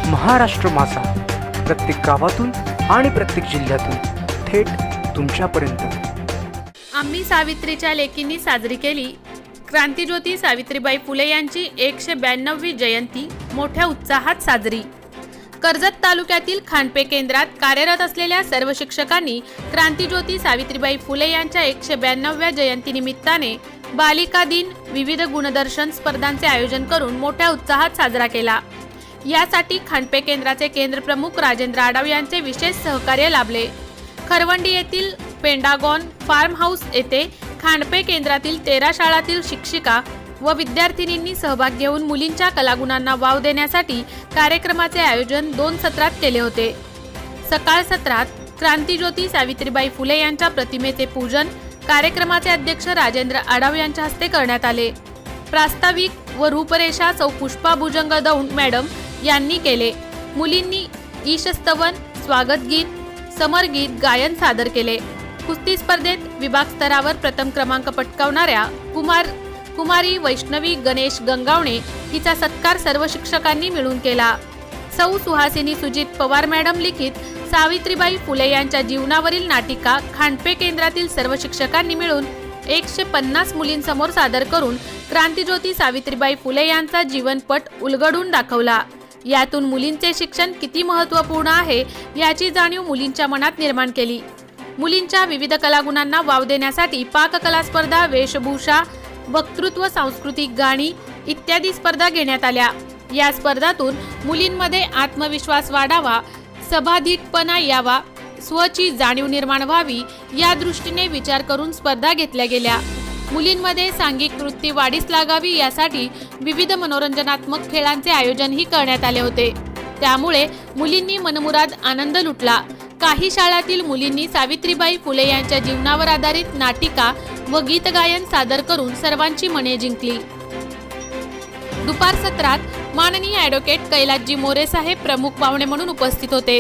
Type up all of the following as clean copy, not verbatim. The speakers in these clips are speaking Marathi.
महाराष्ट्र माझा, प्रत्येक गावातून आणि प्रत्येक जिल्ह्यातून थेट तुमच्यापर्यंत। आम्ही सावित्रीच्या लेकींनी साजरी केली क्रांतिज्योती सावित्रीबाई फुले यांची 192वी जयंती मोठ्या उत्साहात साजरी। कर्जत तालुक्यातील खांडपे केंद्रात कार्यरत असलेल्या सर्व शिक्षकांनी क्रांतिज्योती सावित्रीबाई फुले यांच्या 192व्या जयंतीनिमित्ताने बालिका दिन, विविध गुणदर्शन स्पर्धांचे आयोजन करून मोठ्या उत्साहात साजरा केला। यासाठी खांडपे केंद्राचे केंद्रप्रमुख राजेंद्र आडाव यांचे विशेष सहकार्य लाभले। खरवंडी येथील पेंडागॉन फार्म हाऊस येथे खांडपे केंद्रातील 13 शाळातील शिक्षिका व विद्यार्थिनींनी सहभाग घेऊन मुलींच्या कलागुणांना वाव देण्यासाठी कार्यक्रमाचे आयोजन 2 सत्रात केले होते। सकाळ सत्रात क्रांतिज्योती सावित्रीबाई फुले यांच्या प्रतिमेचे पूजन कार्यक्रमाचे अध्यक्ष राजेंद्र आडाव यांच्या हस्ते करण्यात आले। प्रास्ताविक व रूपरेषा सौ पुष्पा भुजंगदौंड मॅडम यांनी केले। मुलींनी ईशस्तवन, स्वागत गीत, समरगीत गायन सादर केले। कुस्ती स्पर्धेत विभाग स्तरावर प्रथम क्रमांक पटकावणाऱ्या कुमारी वैष्णवी गणेश गंगावणे हिचा सत्कार सर्व शिक्षकांनी मिळून केला। सौ सुहासिनी सुजित पवार मॅडम लिखित सावित्रीबाई फुले यांच्या जीवनावरील नाटिका खांडपे केंद्रातील सर्व शिक्षकांनी मिळून 150 मुलींसमोर सादर करून क्रांतिज्योती सावित्रीबाई फुले यांचा जीवनपट उलगडून दाखवला। यातून मुलींचे शिक्षण किती महत्त्वपूर्ण आहे याची जाणीव मुलींच्या मनात निर्माण केली। मुलींच्या विविध कलागुणांना वाव देण्यासाठी पाककला स्पर्धा, वेशभूषा, वक्तृत्व, सांस्कृतिक गाणी इत्यादी स्पर्धा घेण्यात आल्या। या स्पर्धातून मुलींमध्ये आत्मविश्वास वाढावा, सभाधीटपणा यावा, स्वची जाणीव निर्माण व्हावी या दृष्टीने विचार करून स्पर्धा घेतल्या गेल्या। मुलींमध्ये सांघिक वृत्ती वाढीस लागावी यासाठी विविध मनोरंजनात्मक खेळांचे आयोजनही करण्यात आले होते। त्यामुळे मुलींनी मनमुराद आनंद लुटला। काही शाळातील मुलींनी सावित्रीबाई फुले यांच्या जीवनावर आधारित नाटिका व गीत गायन सादर करून सर्वांची मने जिंकली। दुपार सत्रात माननीय ॲडव्होकेट कैलासजी मोरे साहेब प्रमुख पाहुणे म्हणून उपस्थित होते।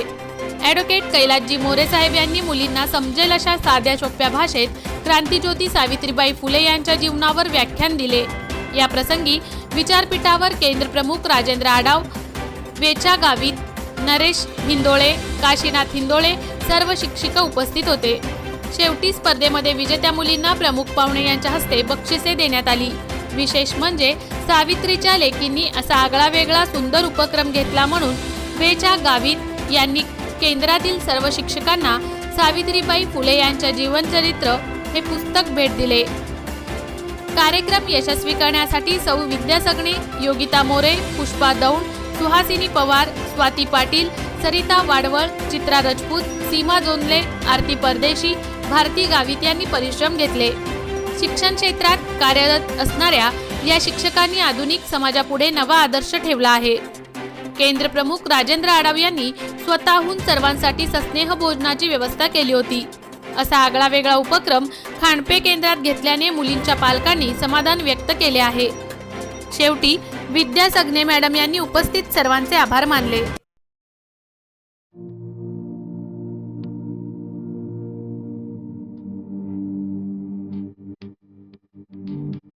ॲडव्होकेट कैलासजी मोरे साहेब यांनी मुलींना समजेल अशा साध्या सोप्या भाषेत क्रांतिज्योती सावित्रीबाई फुले यांच्या जीवनावर व्याख्यान दिले। या प्रसंगी विचारपीठावर केंद्रप्रमुख राजेंद्र आडाव, वेचा गावित, नरेश हिंदोळे, काशीनाथ हिंदोळे सर्व शिक्षिका उपस्थित होते। शेवटी स्पर्धेमध्ये विजेत्या मुलींना प्रमुख पाहुणे यांच्या हस्ते बक्षिसे देण्यात आली। विशेष म्हणजे सावित्रीच्या लेकींनी असा आगळावेगळा सुंदर उपक्रम घेतला म्हणून वेचा गावित यांनी केंद्रातील सर्व शिक्षकांना सावित्रीबाई फुले यांच्या जीवनचरित्र हे पुस्तक भेट दिले। कार्यक्रम यशस्वी करण्यासाठी सौ विद्या सगणे, योगिता मोरे, पुष्पा दौंड, सुहासिनी पवार, स्वाती पाटील, सरिता वाडवळ, चित्रा राजपूत, सीमा जोंधले, आरती परदेशी, भारती गावित यांनी परिश्रम घेतले। शिक्षण क्षेत्रात कार्यरत असणाऱ्या या शिक्षकांनी आधुनिक समाजापुढे नवा आदर्श ठेवला आहे। केंद्रप्रमुख राजेंद्र आडाव यांनी स्वतःहून सर्वांसाठी सस्नेह भोजनाची व्यवस्था केली होती। असा आगळावेगळा उपक्रम खांडपे केंद्रात घेतल्याने मुलींच्या पालकांनी समाधान व्यक्त केले आहे। शेवटी विद्या सगणे मॅडम यांनी उपस्थित सर्वांचे आभार मानले।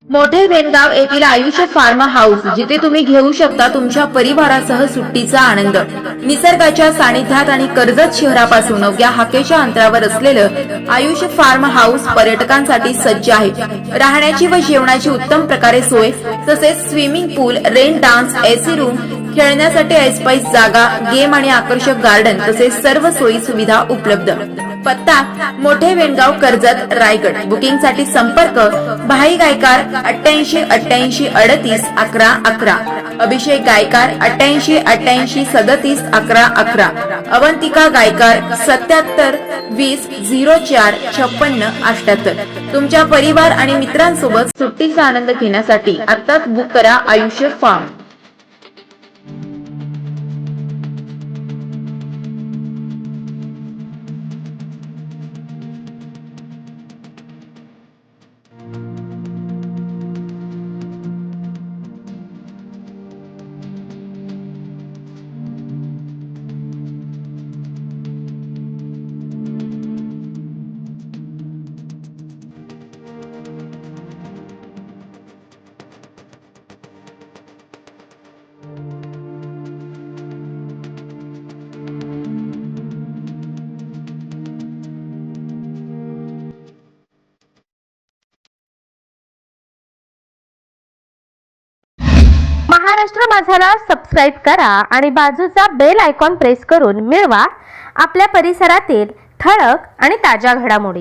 मोठे वेणगाव येथील आयुष फार्म हाऊस, जिथे तुम्ही घेऊ शकता तुमच्या परिवारासह सुट्टीचा आनंद। निसर्गाच्या सानिध्यात आणि कर्जत शहरापासून अवघ्या हाकेच्या अंतरावर असलेलं आयुष फार्म हाऊस पर्यटकांसाठी सज्ज आहे। राहण्याची व जेवणाची उत्तम प्रकारे सोय, तसेच स्विमिंग पूल, रेन डान्स, एसी रूम, खेळण्यासाठी ऐसपैस जागा, गेम आणि आकर्षक गार्डन तसेच सर्व सोयी सुविधा उपलब्ध। पत्ता मोठे वेणगाव, कर्जत, रायगड। बुकिंग साठी संपर्क भाई गायकार 88 88 38 11 11, अभिषेक गायकार 88 88 37 11 11, अवंतिका गायकार 77 20 04 56 78। तुमच्या परिवार आणि मित्रांसोबत सुट्टीचा आनंद घेण्यासाठी आत्ताच बुक करा आयुष्य फार्म। महाराष्ट्र माझाला सबस्क्राईब करा आणि बाजूचा बेल आयकॉन प्रेस करून मिळवा आपल्या परिसरातील ठळक आणि ताज्या घडामोडी।